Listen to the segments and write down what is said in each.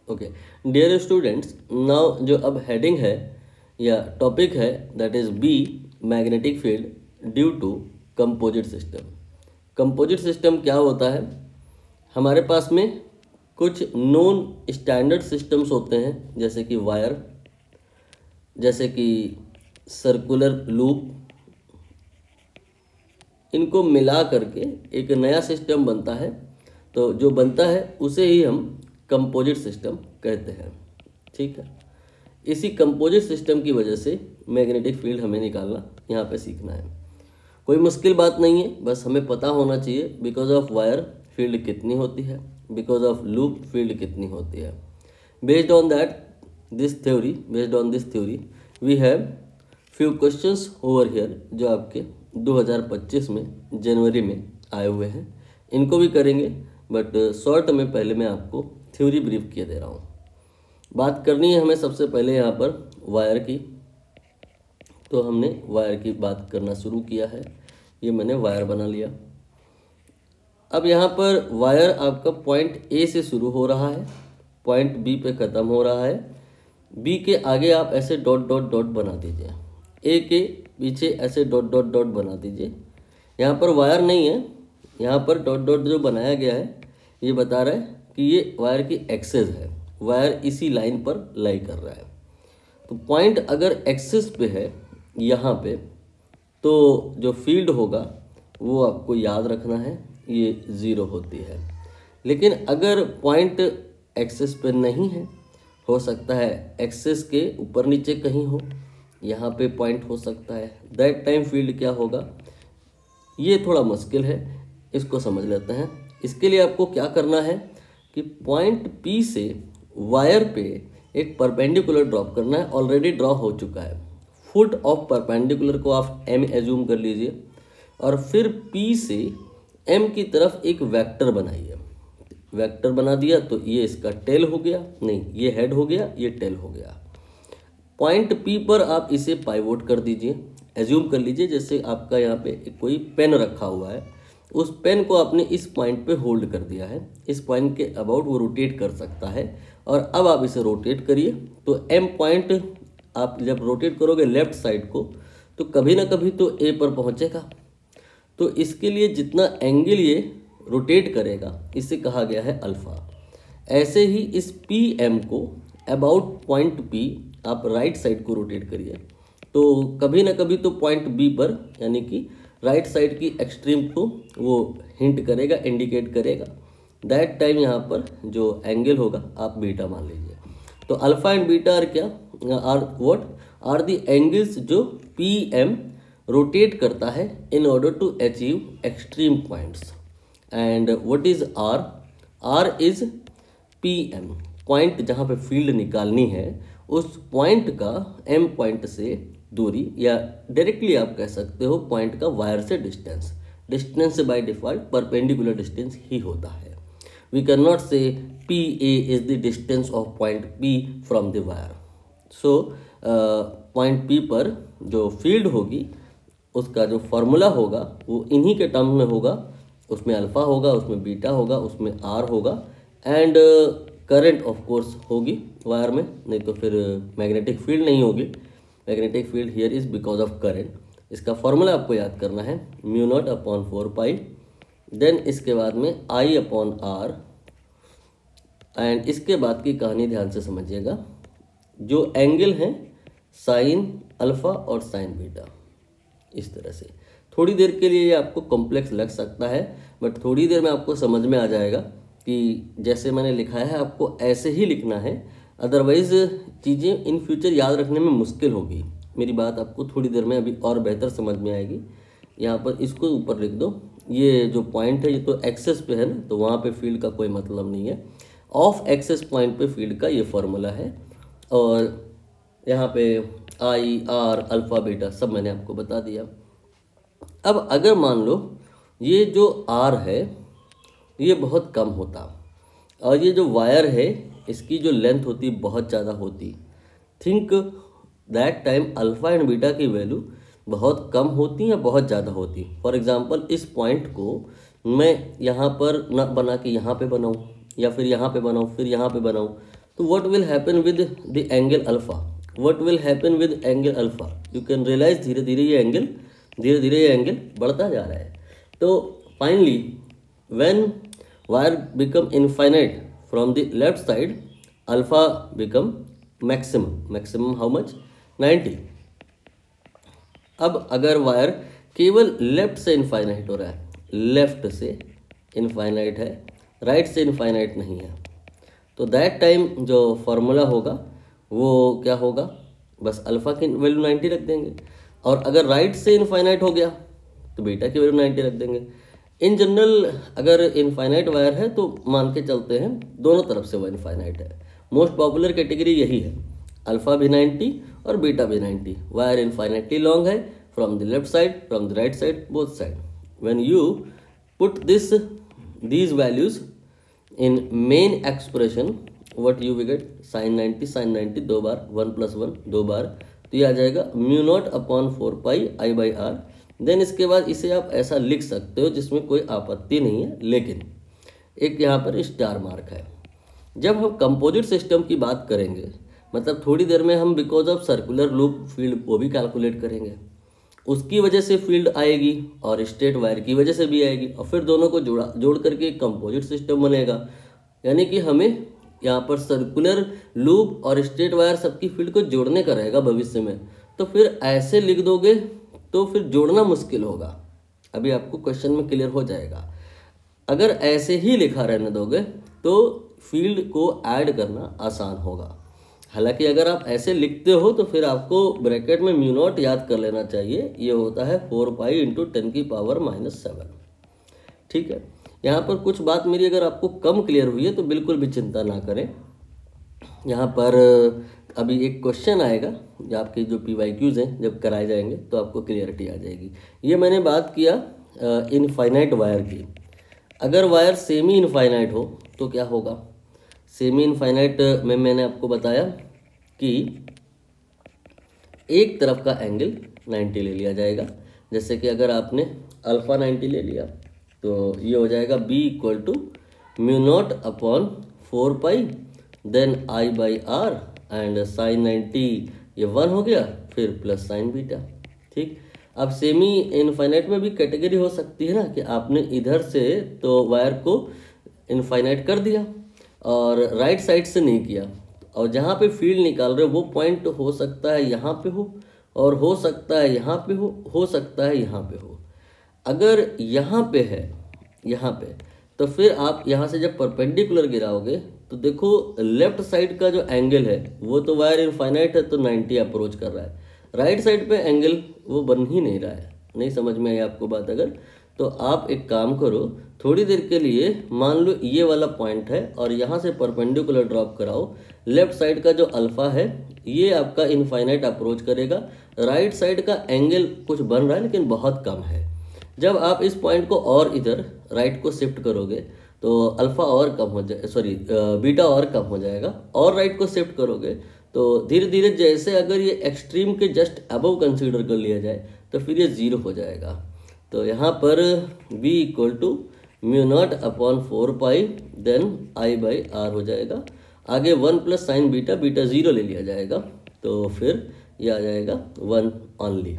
Okay dear students, now जो अब heading है या टॉपिक है that is B magnetic field due to composite system. Composite system क्या होता है? हमारे पास में कुछ नॉन स्टैंडर्ड सिस्टम्स होते हैं, जैसे कि वायर, जैसे कि सर्कुलर लूप, इनको मिला करके एक नया सिस्टम बनता है। तो जो बनता है उसे ही हम कंपोजिट सिस्टम कहते हैं। ठीक है, इसी कंपोजिट सिस्टम की वजह से मैग्नेटिक फील्ड हमें निकालना यहाँ पे सीखना है। कोई मुश्किल बात नहीं है, बस हमें पता होना चाहिए बिकॉज ऑफ वायर फील्ड कितनी होती है, बिकॉज ऑफ लूप फील्ड कितनी होती है। Based on this theory we have few questions over here, जो आपके 2025 में जनवरी में आए हुए हैं। इनको भी करेंगे, बट शॉर्ट में पहले मैं आपको थ्योरी ब्रीफ किए दे रहा हूँ। बात करनी है हमें सबसे पहले यहाँ पर वायर की। तो हमने वायर की बात करना शुरू किया है, ये मैंने वायर बना लिया। अब यहाँ पर वायर आपका पॉइंट ए से शुरू हो रहा है, पॉइंट बी पे ख़त्म हो रहा है। बी के आगे आप ऐसे डॉट डॉट डॉट बना दीजिए, ए के पीछे ऐसे डॉट डॉट डॉट बना दीजिए। यहाँ पर वायर नहीं है, यहाँ पर डॉट डॉट जो बनाया गया है ये बता रहा है कि ये वायर की एक्सेस है, वायर इसी लाइन पर लाई कर रहा है। तो पॉइंट अगर एक्सेस पे है यहाँ पे, तो जो फील्ड होगा वो आपको याद रखना है, ये 0 होती है। लेकिन अगर पॉइंट एक्सेस पे नहीं है, हो सकता है एक्सेस के ऊपर नीचे कहीं हो, यहाँ पे पॉइंट हो सकता है, दैट टाइम फील्ड क्या होगा, ये थोड़ा मुश्किल है, इसको समझ लेते हैं। इसके लिए आपको क्या करना है कि पॉइंट P से वायर पे एक परपेंडिकुलर ड्रॉप करना है। ऑलरेडी ड्रॉ हो चुका है, फुट ऑफ परपेंडिकुलर को आप M एज्यूम कर लीजिए, और फिर P से M की तरफ एक वेक्टर बनाइए। वेक्टर बना दिया तो ये इसका टेल हो गया, नहीं ये हेड हो गया, ये टेल हो गया। पॉइंट P पर आप इसे पाइवोट कर दीजिए। एज्यूम कर लीजिए जैसे आपका यहाँ पे कोई पेन रखा हुआ है, उस पेन को आपने इस पॉइंट पे होल्ड कर दिया है, इस पॉइंट के अबाउट वो रोटेट कर सकता है। और अब आप इसे रोटेट करिए तो M पॉइंट आप जब रोटेट करोगे लेफ्ट साइड को, तो कभी ना कभी तो A पर पहुँचेगा। तो इसके लिए जितना एंगल ये रोटेट करेगा इसे कहा गया है अल्फ़ा। ऐसे ही इस PM को अबाउट पॉइंट P आप राइट साइड को रोटेट करिए, तो कभी ना कभी तो पॉइंट B पर यानी कि राइट साइड की एक्सट्रीम को वो हिंट करेगा, इंडिकेट करेगा। दैट टाइम यहाँ पर जो एंगल होगा आप बीटा मान लीजिए। तो अल्फा एंड बीटा आर क्या, are what are the angles जो PM रोटेट करता है in order to achieve extreme points. And what is R, R is PM, point जहाँ पे फील्ड निकालनी है उस पॉइंट का M पॉइंट से दूरी, या डायरेक्टली आप कह सकते हो पॉइंट का वायर से distance. Distance by default perpendicular distance ही होता है। We can not say PA is the distance of point P from the wire. So point P पर जो फील्ड होगी उसका जो फॉर्मूला होगा वो इन्हीं के टर्म में होगा, उसमें अल्फ़ा होगा, उसमें बीटा होगा, उसमें R होगा, एंड करंट ऑफ कोर्स होगी वायर में, नहीं तो फिर मैग्नेटिक फील्ड नहीं होगी। Magnetic field here is because of current. इसका फॉर्मूला आपको याद करना है, μ0/4π। देन इसके बाद में I/R, एंड इसके बाद की कहानी ध्यान से समझिएगा। जो एंगल हैं साइन अल्फ़ा और साइन बीटा, इस तरह से। थोड़ी देर के लिए ये आपको कॉम्प्लेक्स लग सकता है, बट थोड़ी देर में आपको समझ में आ जाएगा कि जैसे मैंने लिखा है आपको ऐसे ही लिखना है, अदरवाइज़ चीज़ें इन फ्यूचर याद रखने में मुश्किल होगी। मेरी बात आपको थोड़ी देर में अभी और बेहतर समझ में आएगी। यहाँ पर इसको ऊपर लिख दो, ये जो पॉइंट है ये तो एक्सेस पे है ना, तो वहाँ पे फील्ड का कोई मतलब नहीं है। ऑफ एक्सेस पॉइंट पे फील्ड का ये फॉर्मूला है, और यहाँ पे I/R अल्फ़ा बीटा सब मैंने आपको बता दिया। अब अगर मान लो ये जो R है ये बहुत कम होता, और ये जो वायर है इसकी जो लेंथ होती बहुत ज़्यादा होती, think that time alpha and beta की वैल्यू बहुत कम होती या बहुत ज़्यादा होती। फॉर एग्जांपल इस पॉइंट को मैं यहाँ पर न बना के यहाँ पे बनाऊँ, या फिर यहाँ पे बनाऊँ, फिर यहाँ पे बनाऊँ, तो what will happen with the angle alpha, what will happen with angle alpha, you can realise धीरे धीरे ये एंगल बढ़ता जा रहा है। तो finally when wire become infinite from the left side, alpha become maximum how much, 90। अब अगर वायर केवल लेफ्ट से इनफाइनाइट हो रहा है, लेफ्ट से इनफाइनाइट है, राइट से इनफाइनाइट नहीं है, तो दैट टाइम जो फॉर्मूला होगा वो क्या होगा, बस अल्फा की वैल्यू 90 रख देंगे। और अगर राइट से इनफाइनाइट हो गया तो बीटा की वैल्यू 90 रख देंगे। इन जनरल अगर इनफाइनाइट वायर है तो मान के चलते हैं दोनों तरफ से वो इनफाइनाइट है। मोस्ट पॉपुलर कैटेगरी यही है, अल्फा भी 90 और बीटा भी 90। वायर इनफाइनाइटली लॉन्ग है from the left side, from the right side, both side. When you put these values in main expression, what you will get, sin 90 दो बार, 1 + 1 दो बार, तो ये आ जाएगा μ0 upon 4 pi I by R. Then इसके बाद इसे आप ऐसा लिख सकते हो जिसमें कोई आपत्ति नहीं है, लेकिन एक यहाँ पर स्टार मार्क है। जब हम कंपोजिट सिस्टम की बात करेंगे, मतलब थोड़ी देर में हम because of circular loop field वो भी कैलकुलेट करेंगे, उसकी वजह से फील्ड आएगी और स्ट्रेट वायर की वजह से भी आएगी, और फिर दोनों को जोड़ करके एक कंपोजिट सिस्टम बनेगा। यानी कि हमें यहाँ पर सर्कुलर लूप और स्ट्रेट वायर सबकी फील्ड को जोड़ने का रहेगा भविष्य में। तो फिर ऐसे लिख दोगे तो फिर जोड़ना मुश्किल होगा, अभी आपको क्वेश्चन में क्लियर हो जाएगा। अगर ऐसे ही लिखा रहने दोगे तो फील्ड को ऐड करना आसान होगा। हालांकि अगर आप ऐसे लिखते हो तो फिर आपको ब्रैकेट में μ0 याद कर लेना चाहिए, ये होता है 4 पाई इंटू 10⁻⁻7। ठीक है, यहाँ पर कुछ बात मेरी अगर आपको कम क्लियर हुई है तो बिल्कुल भी चिंता ना करें। यहाँ पर अभी एक क्वेश्चन आएगा, आपके जो PYQs हैं जब कराए जाएंगे तो आपको क्लियरिटी आ जाएगी। ये मैंने बात किया इनफाइनाइट वायर की। अगर वायर सेमी इनफाइनाइट हो तो क्या होगा। सेमी इनफाइनाइट में मैंने आपको बताया कि एक तरफ का एंगल 90 ले लिया जाएगा। जैसे कि अगर आपने अल्फा 90 ले लिया तो ये हो जाएगा B = μ0 upon 4 pi, then I by R, and sine 90 ये 1 हो गया, फिर प्लस साइन बीटा। ठीक, अब सेमी इनफाइनाइट में भी कैटेगरी हो सकती है ना कि आपने इधर से तो वायर को इनफाइनाइट कर दिया और राइट साइड से नहीं किया, और जहाँ पे फील्ड निकाल रहे हो वो पॉइंट हो सकता है यहाँ पे हो, और हो सकता है यहाँ पे हो सकता है यहाँ पे हो। अगर यहाँ पे है, यहाँ पे, तो फिर आप यहाँ से जब परपेंडिकुलर गिराओगे तो देखो लेफ्ट साइड का जो एंगल है वो तो वायर इनफाइनाइट है तो 90 अप्रोच कर रहा है, राइट साइड पे एंगल वो बन ही नहीं रहा है। नहीं समझ में आई आपको बात? अगर तो आप एक काम करो, थोड़ी देर के लिए मान लो ये वाला पॉइंट है और यहाँ से परपेंडिकुलर ड्रॉप कराओ। लेफ्ट साइड का जो अल्फा है ये आपका इनफाइनाइट अप्रोच करेगा, राइट साइड का एंगल कुछ बन रहा है लेकिन बहुत कम है। जब आप इस पॉइंट को और इधर राइट को शिफ्ट करोगे तो अल्फा और कम हो जाए, बीटा और कम हो जाएगा, और राइट को शिफ्ट करोगे तो धीरे धीरे जैसे अगर ये एक्सट्रीम के जस्ट अबव कंसीडर कर लिया जाए तो फिर ये 0 हो जाएगा। तो यहाँ पर B = μ0 upon 4 pi, then I by R हो जाएगा। आगे 1 प्लस साइन बीटा, बीटा 0 ले लिया जाएगा तो फिर ये आ जाएगा 1 ओनली।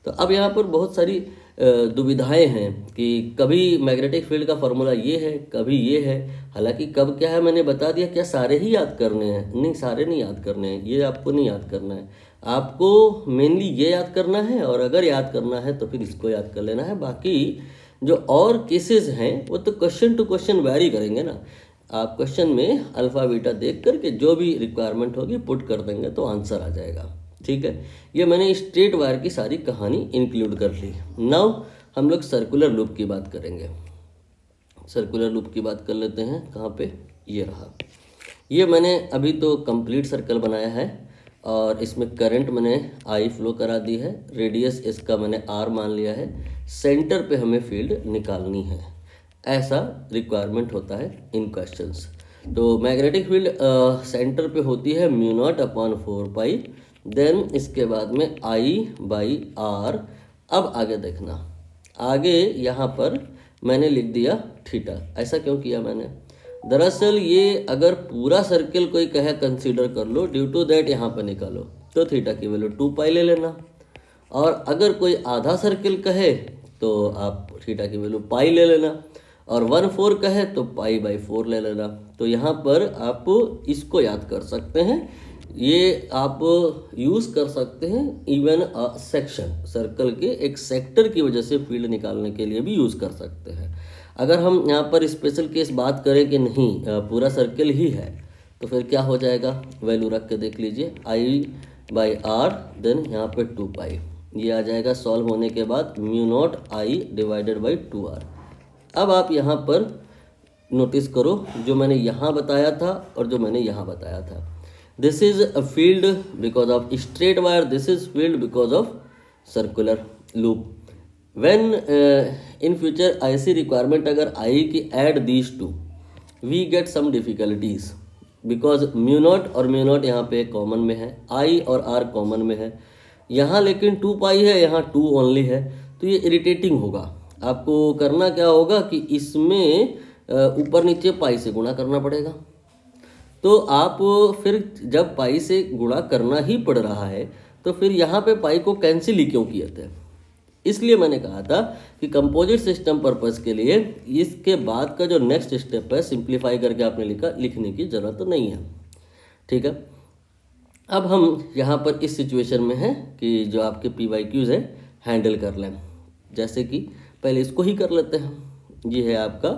तो अब यहाँ पर बहुत सारी दुविधाएं हैं कि कभी मैग्नेटिक फील्ड का फॉर्मूला ये है, कभी ये है। हालांकि कब क्या है मैंने बता दिया। क्या सारे ही याद करने हैं? नहीं, सारे नहीं याद करने हैं, ये आपको नहीं याद करना है। आपको मेनली ये याद करना है, और अगर याद करना है तो फिर इसको याद कर लेना है। बाकी जो और केसेस हैं वो तो क्वेश्चन टू क्वेश्चन वैरी करेंगे ना। आप क्वेश्चन में अल्फा बीटा देख करके जो भी रिक्वायरमेंट होगी पुट कर देंगे तो आंसर आ जाएगा। ठीक है, ये मैंने स्ट्रेट वायर की सारी कहानी इंक्लूड कर ली। नाउ हम लोग सर्कुलर लूप की बात करेंगे। सर्कुलर लूप की बात कर लेते हैं। कहाँ पे? ये रहा। ये मैंने अभी तो कंप्लीट सर्कल बनाया है और इसमें करंट मैंने आई फ्लो करा दी है, रेडियस इसका मैंने आर मान लिया है, सेंटर पे हमें फील्ड निकालनी है। ऐसा रिक्वायरमेंट होता है इन क्वेश्चंस। तो मैग्नेटिक फील्ड सेंटर पे होती है μ0 अपॉन 4 पाई, देन इसके बाद में आई बाई आर। अब आगे देखना, आगे यहाँ पर मैंने लिख दिया थीटा। ऐसा क्यों किया मैंने? दरअसल ये अगर पूरा सर्किल कोई कहे कंसीडर कर लो, ड्यू टू दैट यहाँ पर निकालो, तो थीटा की वैल्यू 2 पाई ले लेना। और अगर कोई आधा सर्किल कहे तो आप थीटा की वैल्यू पाई ले लेना, और 1/4 कहे तो पाई बाई 4 ले लेना। तो यहाँ पर आप इसको याद कर सकते हैं, ये आप यूज़ कर सकते हैं इवन अ सेक्शन, सर्कल के एक सेक्टर की वजह से फील्ड निकालने के लिए भी यूज़ कर सकते हैं। अगर हम यहाँ पर स्पेशल केस बात करें कि नहीं पूरा सर्कल ही है, तो फिर क्या हो जाएगा, वैल्यू रख के देख लीजिए, I/R देन यहाँ पे 2 पाई, ये आ जाएगा सॉल्व होने के बाद μ0 I डिवाइडेड बाई 2R। अब आप यहाँ पर नोटिस करो जो मैंने यहाँ बताया था और जो मैंने यहाँ बताया था, this is a field because of straight wire, this is field because of circular loop. When in future ऐसी रिक्वायरमेंट अगर आई कि add these two, we get some difficulties because μ0 और μ0 यहाँ पे कॉमन में है, I और R कॉमन में है, यहाँ लेकिन 2 पाई है, यहाँ 2 ओनली है, तो ये इरिटेटिंग होगा। आपको करना क्या होगा कि इसमें ऊपर नीचे पाई से गुणा करना पड़ेगा। तो आप फिर जब पाई से गुणा करना ही पड़ रहा है तो फिर यहाँ पे पाई को कैंसिल ही क्यों किए थे। इसलिए मैंने कहा था कि कंपोजिट सिस्टम पर्पस के लिए इसके बाद का जो नेक्स्ट स्टेप है सिंप्लीफाई करके आपने लिखने की ज़रूरत नहीं है। ठीक है, अब हम यहाँ पर इस सिचुएशन में हैं कि जो आपके PYQs है हैंडल कर लें। जैसे कि पहले इसको ही कर लेते हैं। ये है आपका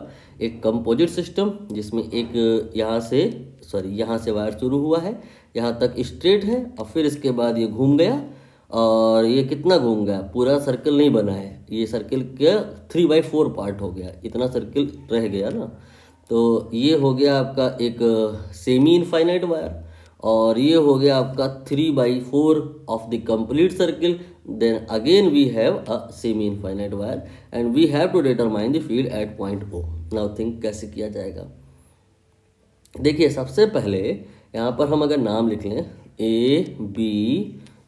एक कंपोजिट सिस्टम जिसमें एक यहाँ से वायर शुरू हुआ है, यहाँ तक स्ट्रेट है, और फिर इसके बाद ये घूम गया, और ये कितना घूम गया, पूरा सर्कल नहीं बना है, ये सर्कल का 3/4 पार्ट हो गया, इतना सर्कल रह गया ना। तो ये हो गया आपका एक सेमी इनफाइनाइट वायर, और ये हो गया आपका 3/4 of the complete circle. Then again we have a semi infinite wire and we have to determine the field at point O। Now think कैसे किया जाएगा। देखिए सबसे पहले यहाँ पर हम अगर नाम लिख लें A B,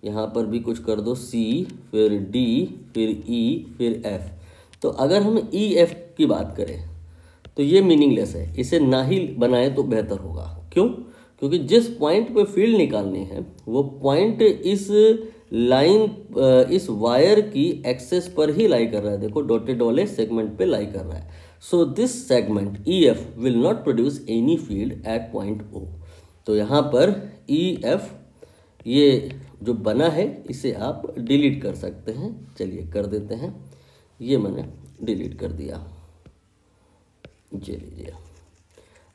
यहाँ पर भी कुछ कर दो C, फिर D, फिर E, फिर F। तो अगर हम EF की बात करें तो ये मीनिंगलेस है, इसे ना ही बनाए तो बेहतर होगा। क्यों? क्योंकि जिस पॉइंट पे फील्ड निकालनी है वो पॉइंट इस लाइन, इस वायर की एक्सेस पर ही लाई कर रहा है। देखो डॉटेड वाले सेगमेंट पे लाई कर रहा है। So this segment EF will not produce any field at point O। तो यहाँ पर EF ये जो बना है इसे आप डिलीट कर सकते हैं। चलिए कर देते हैं, ये मैंने डिलीट कर दिया। चलिए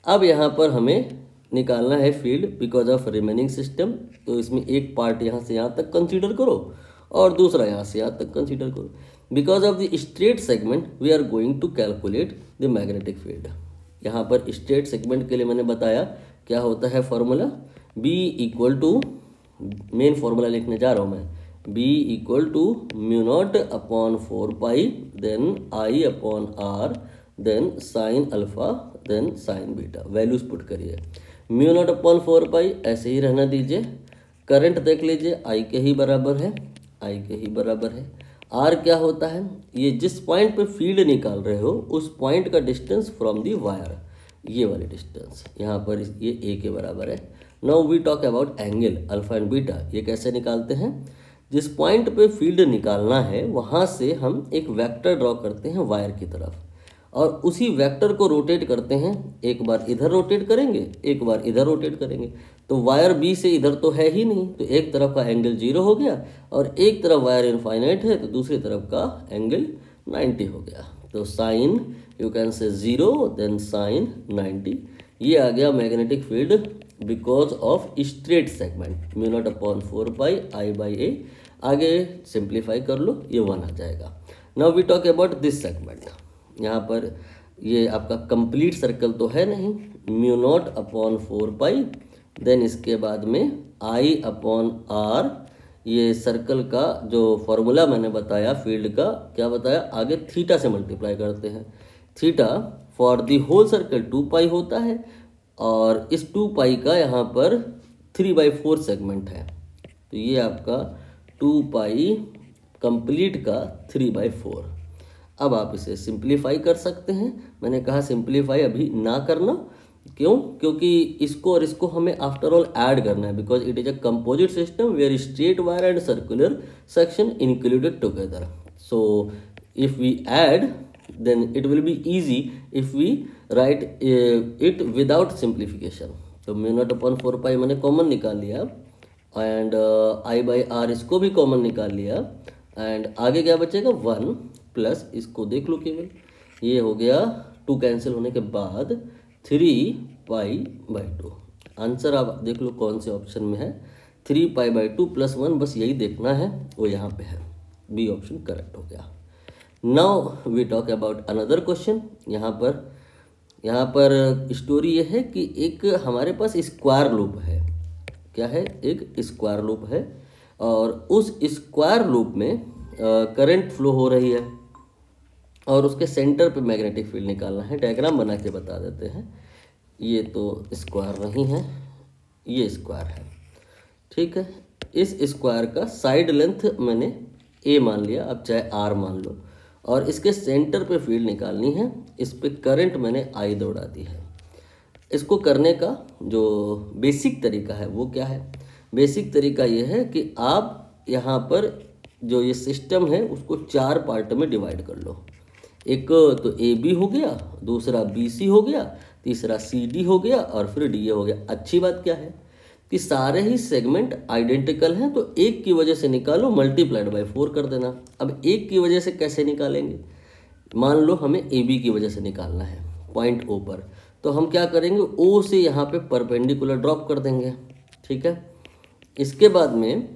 अब यहाँ पर हमें निकालना है field because of remaining system. तो इसमें एक पार्ट यहाँ से यहाँ तक कंसीडर करो और दूसरा यहाँ से यहाँ तक कंसीडर करो। Because of the straight segment we are going to calculate the magnetic field. यहाँ पर स्ट्रेट सेगमेंट के लिए मैंने बताया क्या होता है formula, B equal to, main formula लिखने जा रहा हूँ मैं, B equal to μ0 upon 4 pi then I upon R then sine alpha then sine beta. Values put करिए। μ0 अपॉन 4 पाई ऐसे ही रहना दीजिए। करंट देख लीजिए I के ही बराबर है, I के ही बराबर है। R क्या होता है, ये जिस पॉइंट पे फील्ड निकाल रहे हो उस पॉइंट का डिस्टेंस फ्रॉम दी वायर, ये वाले डिस्टेंस यहाँ पर ये A के बराबर है। Now we talk about angle alpha and beta. ये कैसे निकालते हैं, जिस पॉइंट पे फील्ड निकालना है वहाँ से हम एक वेक्टर ड्रॉ करते हैं वायर की तरफ, और उसी वेक्टर को रोटेट करते हैं। एक बार इधर रोटेट करेंगे, एक बार इधर रोटेट करेंगे, तो वायर B से इधर तो है ही नहीं, तो एक तरफ का एंगल 0 हो गया, और एक तरफ वायर इनफाइनाइट है तो दूसरी तरफ का एंगल 90 हो गया। तो sign you can say 0 then sign 90। ये आ गया magnetic field because of straight segment μ0 upon 4 pi I/A। आगे सिंप्लीफाई कर लो, ये 1 आ जाएगा। Now we talk about this segment. यहाँ पर ये आपका कंप्लीट सर्कल तो है नहीं, μ0 अपॉन 4 पाई देन इसके बाद में I अपॉन R। ये सर्कल का जो फॉर्मूला मैंने बताया फील्ड का, क्या बताया, आगे थीटा से मल्टीप्लाई करते हैं। Theta for the whole circle 2 pi होता है, और इस 2 पाई का यहाँ पर 3/4 सेगमेंट है, तो ये आपका 2 पाई कंप्लीट का 3/4। अब आप इसे सिंप्लीफाई कर सकते हैं। मैंने कहा सिंप्लीफाई अभी ना करना, क्यों? क्योंकि इसको और इसको हमें आफ्टर ऑल ऐड करना है, because it is a composite system where straight wire and circular section included together. So if we add then it will be easy if we write it without simplification. तो mu naught upon 4 पाई मैंने common निकाल लिया and I by are इसको भी common निकाल लिया and आगे क्या बचेगा 1 प्लस इसको देख लो केवल ये हो गया 2 कैंसिल होने के बाद 3 पाई/2. आंसर आप देख लो कौन से ऑप्शन में है 3 पाई/2 प्लस 1. बस यही देखना है वो यहाँ पे है. बी ऑप्शन करेक्ट हो गया. Now we talk about another question. यहाँ पर स्टोरी ये है कि एक हमारे पास स्क्वायर लूप है. क्या है? एक स्क्वायर लूप है और उस स्क्वायर लूप में करंट फ्लो हो रही है और उसके सेंटर पे मैग्नेटिक फील्ड निकालना है. डायग्राम बना के बता देते हैं. ये तो स्क्वायर नहीं है, ये स्क्वायर है. ठीक है, इस स्क्वायर का साइड लेंथ मैंने ए मान लिया, अब चाहे आर मान लो, और इसके सेंटर पे फील्ड निकालनी है. इस पे करंट मैंने आई दौड़ा दी है. इसको करने का जो बेसिक तरीका है वो क्या है? बेसिक तरीका ये है कि आप यहाँ पर जो ये सिस्टम है उसको 4 पार्ट में डिवाइड कर लो. एक तो ए बी हो गया, दूसरा बी सी हो गया, तीसरा सी डी हो गया और फिर डी ए हो गया. अच्छी बात क्या है कि सारे ही सेगमेंट आइडेंटिकल हैं, तो एक की वजह से निकालो मल्टीप्लाइड बाय 4 कर देना. अब एक की वजह से कैसे निकालेंगे? मान लो हमें ए बी की वजह से निकालना है पॉइंट ओ पर, तो हम क्या करेंगे ओ से यहाँ पे परपेंडिकुलर ड्रॉप कर देंगे. ठीक है, इसके बाद में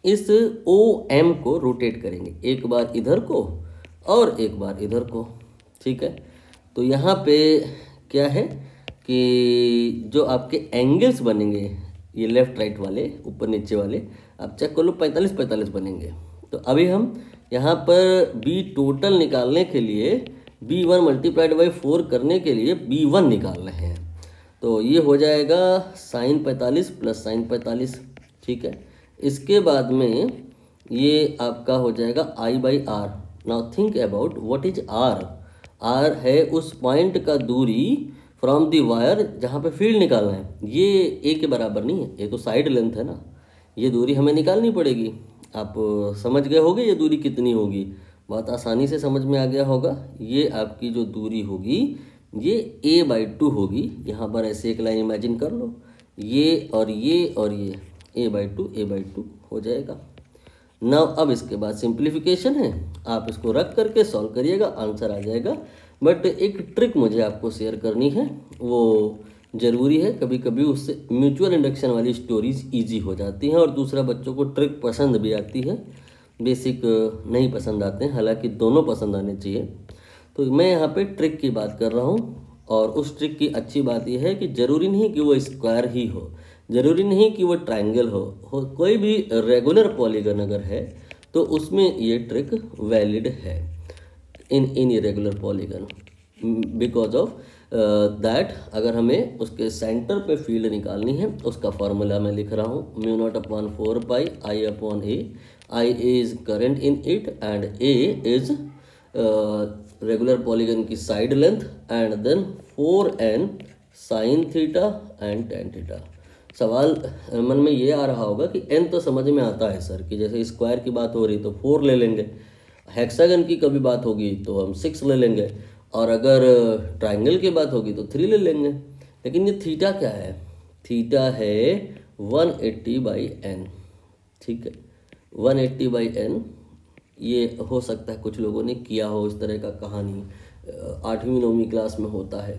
इस ओ एम को रोटेट करेंगे, एक बार इधर को और एक बार इधर को. ठीक है, तो यहाँ पे क्या है कि जो आपके एंगल्स बनेंगे ये लेफ्ट राइट वाले ऊपर नीचे वाले आप चेक कर लो 45-45 बनेंगे. तो अभी हम यहाँ पर बी टोटल निकालने के लिए B1 मल्टीप्लाइड बाई 4 करने के लिए B1 निकाल रहे हैं. तो ये हो जाएगा साइन 45 प्लस साइन 45. ठीक है, इसके बाद में ये आपका हो जाएगा I/R. Now think about what is R. R है उस पॉइंट का दूरी फ्रॉम दी वायर जहाँ पे फील्ड निकालना है. ये ए के बराबर नहीं है, ये तो साइड लेंथ है ना, ये दूरी हमें निकालनी पड़ेगी. आप समझ गए होगे ये दूरी कितनी होगी, बहुत आसानी से समझ में आ गया होगा. ये आपकी जो दूरी होगी ये a/2 होगी. यहाँ पर ऐसे एक लाइन इमेजिन कर लो, ये और ये और ये a/2 हो जाएगा. नाउ अब इसके बाद सिंप्लीफिकेशन है, आप इसको रख करके सॉल्व करिएगा, आंसर आ जाएगा. बट एक ट्रिक मुझे आपको शेयर करनी है, वो ज़रूरी है. कभी कभी उससे म्यूचुअल इंडक्शन वाली स्टोरीज इजी हो जाती हैं और दूसरा बच्चों को ट्रिक पसंद भी आती है, बेसिक नहीं पसंद आते हैं, हालांकि दोनों पसंद आने चाहिए. तो मैं यहाँ पे ट्रिक की बात कर रहा हूँ और उस ट्रिक की अच्छी बात यह है कि ज़रूरी नहीं कि वो स्क्वायर ही हो, ज़रूरी नहीं कि वो ट्रायंगल हो, कोई भी रेगुलर पॉलीगन अगर है तो उसमें ये ट्रिक वैलिड है in irregular polygon. Because of that अगर हमें उसके सेंटर पे फील्ड निकालनी है उसका फॉर्मूला मैं लिख रहा हूँ mu naught upon 4 pi I upon A. I is current in it and A is regular polygon की side length and then 4n sine theta and tan theta. सवाल मन में ये आ रहा होगा कि n तो समझ में आता है सर, कि जैसे स्क्वायर की बात हो रही तो 4 ले लेंगे, हेक्सागन की कभी बात होगी तो हम 6 ले लेंगे, और अगर ट्रायंगल की बात होगी तो 3 ले लेंगे. लेकिन ये थीटा क्या है? थीटा है 180/n. ठीक है, 180/n. ये हो सकता है कुछ लोगों ने किया हो इस तरह का कहानी, 8वीं-9वीं क्लास में होता है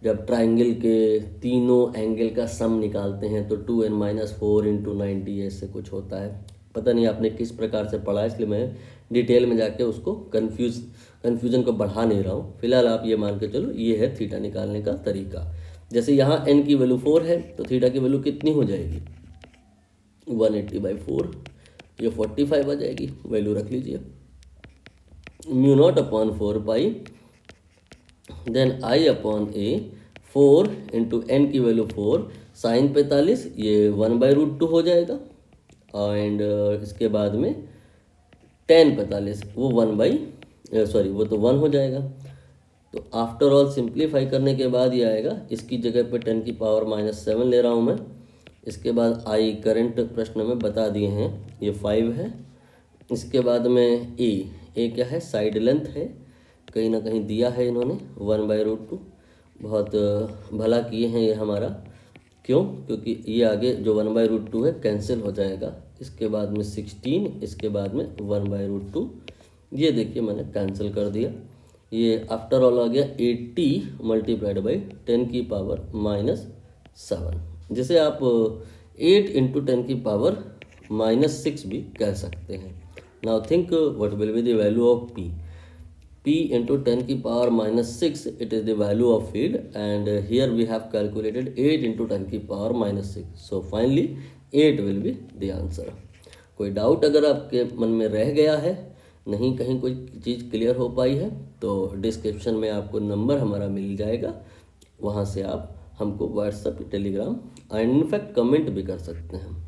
जब ट्रायंगल के तीनों एंगल का सम निकालते हैं तो 2n-4 × 90 ऐसे कुछ होता है. पता नहीं आपने किस प्रकार से पढ़ा है, इसलिए मैं डिटेल में जाके उसको कन्फ्यूजन को बढ़ा नहीं रहा हूँ. फिलहाल आप ये मान के चलो ये है थीटा निकालने का तरीका. जैसे यहाँ n की वैल्यू 4 है तो थीटा की वैल्यू कितनी हो जाएगी? 180/4, ये 45 आ जाएगी. वैल्यू रख लीजिए mu naught upon 4 pi then I upon A 4 × n की वैल्यू 4 साइन 45, ये 1/√2 हो जाएगा. एंड इसके बाद में टेन 45 वो वो तो 1 हो जाएगा. तो आफ्टर ऑल सिंप्लीफाई करने के बाद ये आएगा, इसकी जगह पे 10 की पावर -7 ले रहा हूँ मैं। इसके बाद आई करंट प्रश्न में बता दिए हैं, ये 5 है। इसके बाद में ए क्या है, साइड लेंथ है, कहीं ना कहीं दिया है इन्होंने 1/√2। बहुत भला किए हैं ये हमारा, क्यों? क्योंकि ये आगे जो 1/√2 है कैंसिल हो जाएगा। इसके बाद में 16, इसके बाद में 1/√2, ये देखिए मैंने कैंसिल कर दिया। ये आफ्टर ऑल आ गया 80 मल्टीप्लाइड बाई 10 की पावर -7, जिसे आप 8 × 10 की पावर -6 भी कह सकते हैं। Now think what will be the value of P. P into 10 की power -6, it is the value of field, and here we have calculated 8 into 10 की power -6, so finally 8 will be the answer। कोई doubt अगर आपके मन में रह गया है, नहीं कहीं कोई चीज़ क्लियर हो पाई है, तो डिस्क्रिप्शन में आपको नंबर हमारा मिल जाएगा, वहाँ से आप हमको WhatsApp, Telegram and in fact comment भी कर सकते हैं।